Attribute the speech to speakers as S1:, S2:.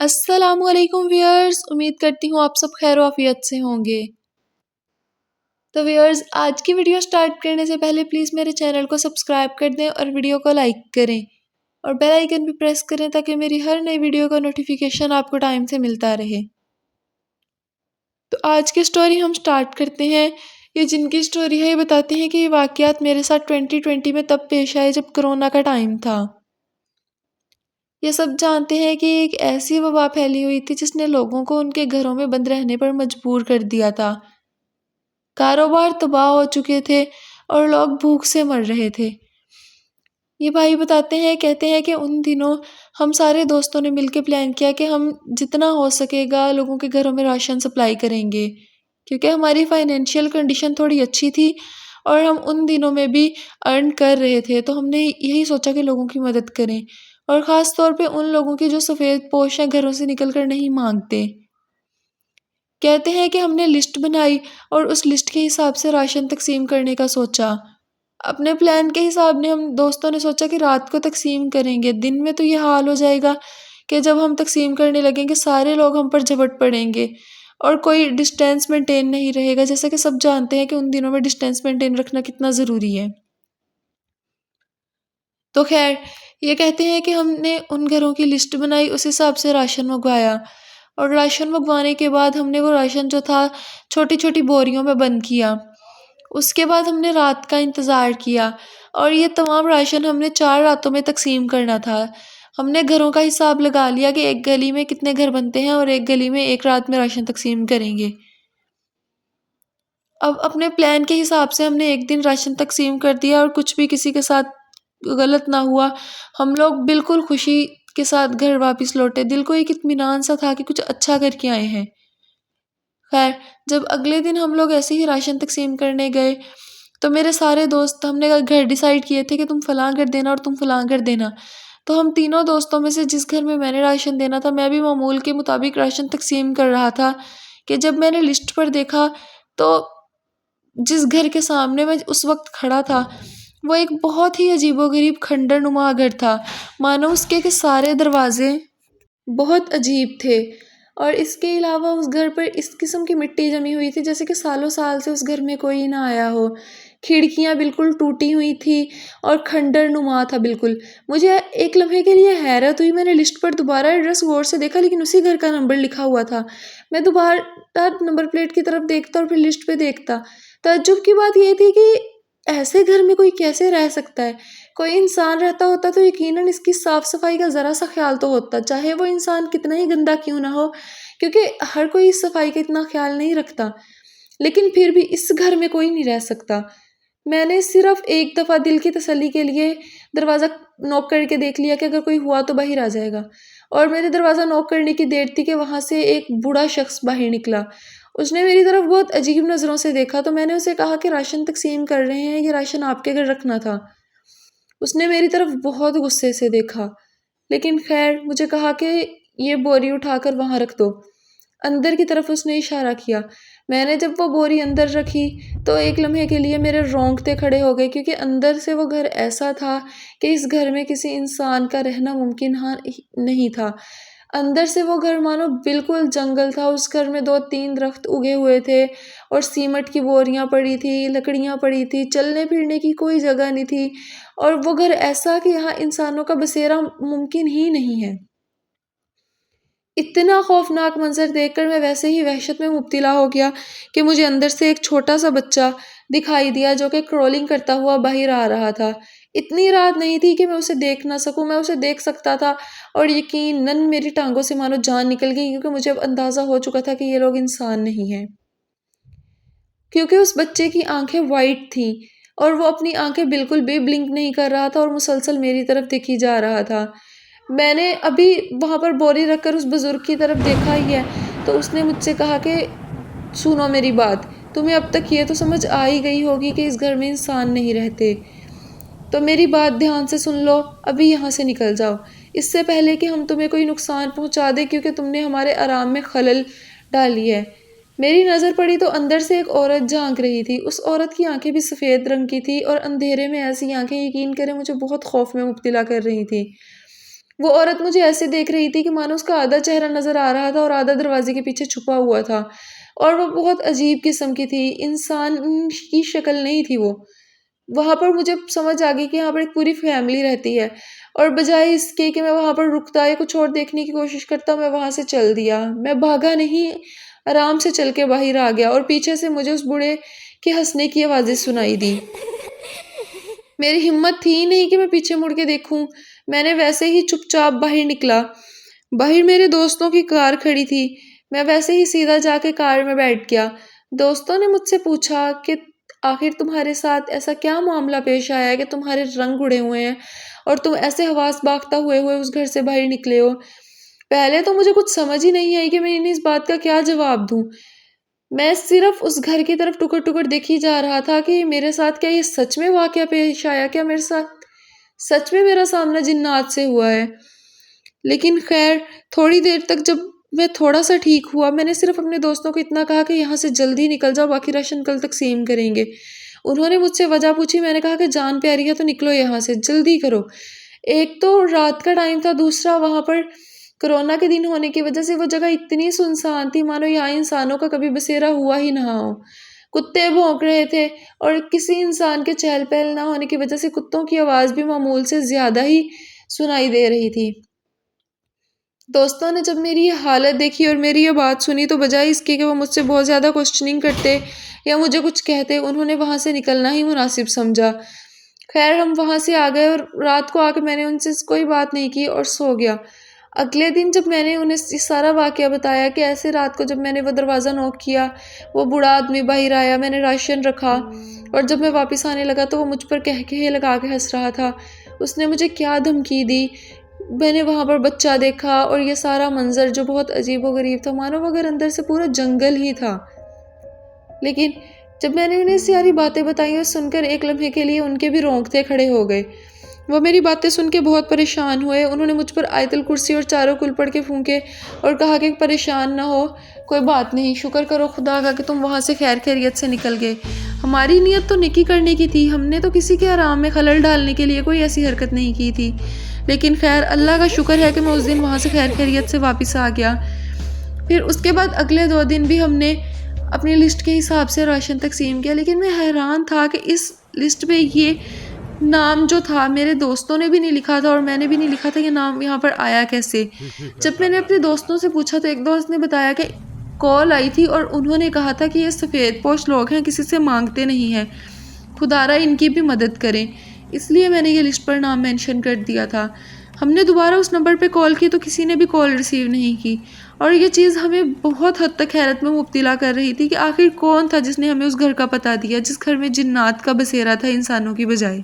S1: السلام علیکم ویئرز، امید کرتی ہوں آپ سب خیر و عافیت سے ہوں گے۔ تو ویئرز، آج کی ویڈیو سٹارٹ کرنے سے پہلے پلیز میرے چینل کو سبسکرائب کر دیں اور ویڈیو کو لائک کریں اور بیل آئیکن بھی پریس کریں تاکہ میری ہر نئی ویڈیو کا نوٹیفیکیشن آپ کو ٹائم سے ملتا رہے۔ تو آج کی سٹوری ہم سٹارٹ کرتے ہیں۔ یہ جن کی سٹوری ہے یہ بتاتے ہیں کہ یہ واقعات میرے ساتھ 2020 میں تب پیش آئے جب کرونا کا ٹائم تھا۔ یہ سب جانتے ہیں کہ ایک ایسی وبا پھیلی ہوئی تھی جس نے لوگوں کو ان کے گھروں میں بند رہنے پر مجبور کر دیا تھا۔ کاروبار تباہ ہو چکے تھے اور لوگ بھوک سے مر رہے تھے۔ یہ بھائی بتاتے ہیں، کہتے ہیں کہ ان دنوں ہم سارے دوستوں نے مل کے پلان کیا کہ ہم جتنا ہو سکے گا لوگوں کے گھروں میں راشن سپلائی کریں گے، کیونکہ ہماری فائنینشیل کنڈیشن تھوڑی اچھی تھی اور ہم ان دنوں میں بھی ارن کر رہے تھے، تو ہم نے یہی سوچا کہ لوگوں کی مدد کریں، اور خاص طور پہ ان لوگوں کی جو سفید پوش ہیں، گھروں سے نکل کر نہیں مانگتے۔ کہتے ہیں کہ ہم نے لسٹ بنائی اور اس لسٹ کے حساب سے راشن تقسیم کرنے کا سوچا۔ اپنے پلان کے حساب نے ہم دوستوں نے سوچا کہ رات کو تقسیم کریں گے، دن میں تو یہ حال ہو جائے گا کہ جب ہم تقسیم کرنے لگیں گے سارے لوگ ہم پر جھپٹ پڑیں گے اور کوئی ڈسٹینس مینٹین نہیں رہے گا، جیسا کہ سب جانتے ہیں کہ ان دنوں میں ڈسٹینس مینٹین رکھنا کتنا ضروری ہے۔ تو خیر، یہ کہتے ہیں کہ ہم نے ان گھروں کی لسٹ بنائی، اس حساب سے راشن منگوایا، اور راشن منگوانے کے بعد ہم نے وہ راشن جو تھا چھوٹی چھوٹی بوریوں میں بند کیا۔ اس کے بعد ہم نے رات کا انتظار کیا اور یہ تمام راشن ہم نے 4 راتوں میں تقسیم کرنا تھا۔ ہم نے گھروں کا حساب لگا لیا کہ ایک گلی میں کتنے گھر بنتے ہیں اور ایک گلی میں ایک رات میں راشن تقسیم کریں گے۔ اب اپنے پلان کے حساب سے ہم نے ایک دن راشن تقسیم کر دیا اور کچھ بھی کسی کے ساتھ غلط نہ ہوا۔ ہم لوگ بالکل خوشی کے ساتھ گھر واپس لوٹے، دل کو ایک اطمینان سا تھا کہ کچھ اچھا کر کے آئے ہیں۔ خیر، جب اگلے دن ہم لوگ ایسے ہی راشن تقسیم کرنے گئے تو میرے سارے دوست، ہم نے گھر ڈیسائیڈ کیے تھے کہ تم فلاں گھر دینا اور تم فلاں گھر دینا، تو ہم تینوں دوستوں میں سے جس گھر میں نے راشن دینا تھا، میں بھی معمول کے مطابق راشن تقسیم کر رہا تھا کہ جب میں نے لسٹ پر دیکھا تو جس گھر کے سامنے میں اس وقت کھڑا تھا وہ ایک بہت ہی عجیب و غریب کھنڈر نما گھر تھا، مانو اس کے سارے دروازے بہت عجیب تھے، اور اس کے علاوہ اس گھر پر اس قسم کی مٹی جمی ہوئی تھی جیسے کہ سالوں سال سے اس گھر میں کوئی نہ آیا ہو۔ کھڑکیاں بالکل ٹوٹی ہوئی تھی اور کھنڈر نما تھا بالکل۔ مجھے ایک لمحے کے لیے حیرت ہوئی، میں نے لسٹ پر دوبارہ ایڈریس غور سے دیکھا لیکن اسی گھر کا نمبر لکھا ہوا تھا۔ میں دوبارہ نمبر پلیٹ کی طرف دیکھتا اور پھر لسٹ پہ دیکھتا۔ تعجب کی بات یہ تھی کہ ایسے گھر میں کوئی کیسے رہ سکتا ہے؟ کوئی انسان رہتا ہوتا تو یقیناً اس کی صاف صفائی کا ذرا سا خیال تو ہوتا، چاہے وہ انسان کتنا ہی گندا کیوں نہ ہو، کیونکہ ہر کوئی اس صفائی کا اتنا خیال نہیں رکھتا، لیکن پھر بھی اس گھر میں کوئی نہیں رہ سکتا۔ میں نے صرف ایک دفعہ دل کی تسلی کے لیے دروازہ نوک کر کے دیکھ لیا کہ اگر کوئی ہوا تو باہر آ جائے گا، اور میرے دروازہ نوک کرنے کی دیر تھی کہ وہاں سے ایک بوڑھا شخص باہر نکلا۔ اس نے میری طرف بہت عجیب نظروں سے دیکھا تو میں نے اسے کہا کہ راشن تقسیم کر رہے ہیں، یہ راشن آپ کے گھر رکھنا تھا۔ اس نے میری طرف بہت غصے سے دیکھا، لیکن خیر مجھے کہا کہ یہ بوری اٹھا کر وہاں رکھ دو۔ اندر کی طرف اس نے اشارہ کیا۔ میں نے جب وہ بوری اندر رکھی تو ایک لمحے کے لیے میرے رونگٹے کھڑے ہو گئے، کیونکہ اندر سے وہ گھر ایسا تھا کہ اس گھر میں کسی انسان کا رہنا ممکن نہیں تھا۔ اندر سے وہ گھر مانو بالکل جنگل تھا۔ اس گھر میں 2-3 درخت اگے ہوئے تھے اور سیمنٹ کی بوریاں پڑی تھی، لکڑیاں پڑی تھی، چلنے پھرنے کی کوئی جگہ نہیں تھی، اور وہ گھر ایسا کہ یہاں انسانوں کا بسیرا ممکن ہی نہیں ہے۔ اتنا خوفناک منظر دیکھ کر میں ویسے ہی وحشت میں مبتلا ہو گیا کہ مجھے اندر سے ایک چھوٹا سا بچہ دکھائی دیا جو کہ کرولنگ کرتا ہوا باہر آ رہا تھا۔ اتنی رات نہیں تھی کہ میں اسے دیکھ نہ سکوں، میں اسے دیکھ سکتا تھا، اور یقیناً میری ٹانگوں سے مانو جان نکل گئی، کیونکہ مجھے اب اندازہ ہو چکا تھا کہ یہ لوگ انسان نہیں ہیں، کیونکہ اس بچے کی آنکھیں وائٹ تھیں اور وہ اپنی آنکھیں بالکل بھی بلنک نہیں کر رہا تھا اور مسلسل میری طرف دیکھی جا رہا تھا۔ میں نے ابھی وہاں پر بوری رکھ کر اس بزرگ کی طرف دیکھا ہی ہے تو اس نے مجھ سے کہا کہ سنو میری بات، تمہیں اب تک یہ تو سمجھ آ ہی گئی ہوگی کہ اس گھر میں انسان نہیں رہتے، تو میری بات دھیان سے سن لو، ابھی یہاں سے نکل جاؤ اس سے پہلے کہ ہم تمہیں کوئی نقصان پہنچا دیں، کیونکہ تم نے ہمارے آرام میں خلل ڈالی ہے۔ میری نظر پڑی تو اندر سے ایک عورت جھانک رہی تھی۔ اس عورت کی آنکھیں بھی سفید رنگ کی تھی اور اندھیرے میں ایسی آنکھیں یقین کریں مجھے بہت خوف میں مبتلا کر رہی تھی۔ وہ عورت مجھے ایسے دیکھ رہی تھی کہ مانو اس کا آدھا چہرہ نظر آ رہا تھا اور آدھا دروازے کے پیچھے چھپا ہوا تھا، اور وہ بہت عجیب قسم کی تھی، انسان کی شکل نہیں تھی وہ۔ وہاں پر مجھے سمجھ آ گئی کہ یہاں پر ایک پوری فیملی رہتی ہے، اور بجائے اس کے کہ میں وہاں پر رکتا یا کچھ اور دیکھنے کی کوشش کرتا، میں وہاں سے چل دیا۔ میں بھاگا نہیں، آرام سے چل کے باہر آ گیا، اور پیچھے سے مجھے اس بوڑھے کے ہنسنے کی آوازیں سنائی دی۔ میری ہمت تھی ہی نہیں کہ میں پیچھے مڑ کے دیکھوں، میں نے ویسے ہی چپ چاپ باہر نکلا۔ باہر میرے دوستوں کی کار کھڑی تھی، میں ویسے ہی سیدھا جا کے کار میں بیٹھ گیا۔ دوستوں نے مجھ سے پوچھا کہ آخر تمہارے ساتھ ایسا کیا معاملہ پیش آیا ہے کہ تمہارے رنگ اڑے ہوئے ہیں اور تم ایسے حواس باختہ ہوئے اس گھر سے باہر نکلے ہو۔ پہلے تو مجھے کچھ سمجھ ہی نہیں آئی کہ میں انہیں اس بات کا کیا جواب دوں۔ میں صرف اس گھر کی طرف ٹکر ٹکر دیکھی جا رہا تھا کہ میرے ساتھ کیا یہ سچ میں واقعہ پیش آیا، کیا میرے ساتھ سچ میں میرا سامنا جنات سے ہوا ہے۔ لیکن خیر، تھوڑی دیر تک جب میں تھوڑا سا ٹھیک ہوا، میں نے صرف اپنے دوستوں کو اتنا کہا کہ یہاں سے جلدی نکل جاؤ، باقی راشن کل تقسیم کریں گے۔ انہوں نے مجھ سے وجہ پوچھی، میں نے کہا کہ جان پیاری ہے تو نکلو یہاں سے، جلدی کرو۔ ایک تو رات کا ٹائم تھا، دوسرا وہاں پر کرونا کے دن ہونے کی وجہ سے وہ جگہ اتنی سنسان تھی مانو یہاں انسانوں کا کبھی بسیرا ہوا ہی نہ ہو۔ کتے بھونک رہے تھے، اور کسی انسان کے چہل پہل نہ ہونے کی وجہ سے کتوں کی آواز بھی معمول سے زیادہ ہی سنائی دے رہی تھی۔ دوستوں نے جب میری یہ حالت دیکھی اور میری یہ بات سنی تو بجائے اس کے کہ وہ مجھ سے بہت زیادہ کوسچننگ کرتے یا مجھے کچھ کہتے، انہوں نے وہاں سے نکلنا ہی مناسب سمجھا۔ خیر، ہم وہاں سے آ گئے، اور رات کو آ کے میں نے ان سے کوئی بات نہیں کی اور سو گیا۔ اگلے دن جب میں نے انہیں یہ سارا واقعہ بتایا کہ ایسے رات کو جب میں نے وہ دروازہ نوک کیا، وہ بوڑھا آدمی باہر آیا، میں نے راشن رکھا، اور جب میں واپس آنے لگا تو وہ مجھ پر کہکہے لگا کے ہنس رہا تھا۔ اس نے مجھے کیا دھمکی دی۔ میں نے وہاں پر بچہ دیکھا اور یہ سارا منظر جو بہت عجیب و غریب تھا، مانو اگر اندر سے پورا جنگل ہی تھا۔ لیکن جب میں نے انہیں ساری باتیں بتائیں اور سن کر ایک لمحے کے لیے ان کے بھی رونگٹے کھڑے ہو گئے۔ وہ میری باتیں سن کے بہت پریشان ہوئے۔ انہوں نے مجھ پر آیت الکرسی اور چاروں کل پڑھ کے پھونکے اور کہا کہ پریشان نہ ہو، کوئی بات نہیں، شکر کرو خدا کا کہ تم وہاں سے خیر خیریت سے نکل گئے۔ ہماری نیت تو نیکی کرنے کی تھی، ہم نے تو کسی کے آرام میں خلل ڈالنے کے لیے کوئی ایسی حرکت نہیں کی تھی۔ لیکن خیر، اللہ کا شکر ہے کہ میں اس دن وہاں سے خیر خیریت سے واپس آ گیا۔ پھر اس کے بعد اگلے 2 دن بھی ہم نے اپنی لسٹ کے حساب سے راشن تقسیم کیا، لیکن میں حیران تھا کہ اس لسٹ پہ یہ نام جو تھا میرے دوستوں نے بھی نہیں لکھا تھا اور میں نے بھی نہیں لکھا تھا، یہ نام یہاں پر آیا کیسے۔ جب میں نے اپنے دوستوں سے پوچھا تو ایک دوست نے بتایا کہ کال آئی تھی اور انہوں نے کہا تھا کہ یہ سفید پوش لوگ ہیں، کسی سے مانگتے نہیں ہیں، خدا را ان کی بھی مدد کریں، اس لیے میں نے یہ لسٹ پر نام مینشن کر دیا تھا۔ ہم نے دوبارہ اس نمبر پہ کال کی تو کسی نے بھی کال ریسیو نہیں کی، اور یہ چیز ہمیں بہت حد تک حیرت میں مبتلا کر رہی تھی کہ آخر کون تھا جس نے ہمیں اس گھر کا پتہ دیا، جس گھر میں جنات کا بسیرا تھا انسانوں کی بجائے۔